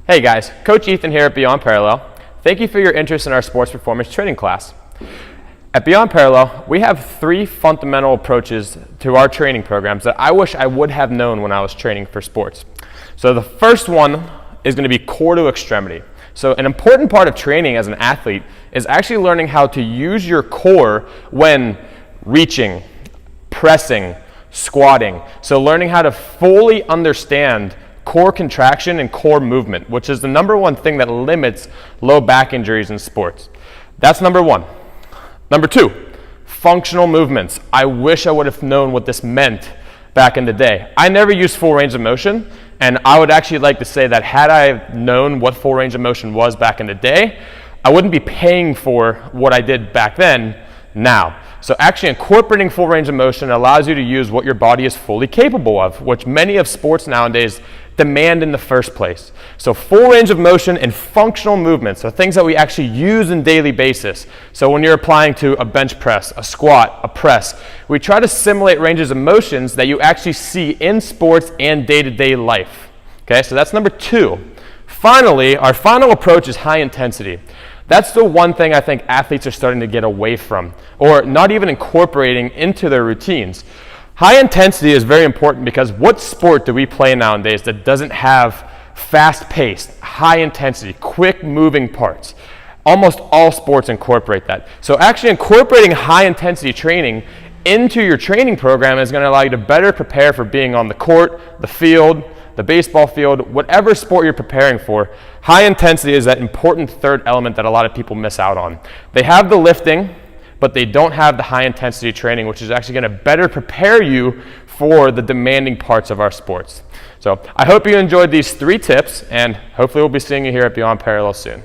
Hey guys, Coach Ethan here at Beyond Parallel. Thank you for your interest in our sports performance training class. At Beyond Parallel, we have 3 fundamental approaches to our training programs that I wish I would have known when I was training for sports. So the first one is going to be core to extremity. So an important part of training as an athlete is actually learning how to use your core when reaching, pressing, squatting. So learning how to fully understand core contraction and core movement, which is the number one thing that limits low back injuries in sports. That's number 1. Number 2, functional movements. I wish I would have known what this meant back in the day. I never used full range of motion, and I would actually like to say that had I known what full range of motion was back in the day, I wouldn't be paying for what I did back then now. So actually incorporating full range of motion allows you to use what your body is fully capable of, which many of sports nowadays demand in the first place. So full range of motion and functional movements are things that we actually use on a daily basis. So when you're applying to a bench press, a squat, a press, we try to simulate ranges of motions that you actually see in sports and day-to-day life. Okay, so that's number 2. Finally, our final approach is high intensity. That's the one thing I think athletes are starting to get away from, or not even incorporating into their routines. High intensity is very important because what sport do we play nowadays that doesn't have fast-paced, high-intensity, quick-moving parts? Almost all sports incorporate that. So actually incorporating high-intensity training into your training program is going to allow you to better prepare for being on the court, the field, the baseball field, whatever sport you're preparing for. High intensity is that important third element that a lot of people miss out on. They have the lifting, but they don't have the high intensity training, which is actually going to better prepare you for the demanding parts of our sports. So I hope you enjoyed these 3 tips, and hopefully we'll be seeing you here at Beyond Parallel soon.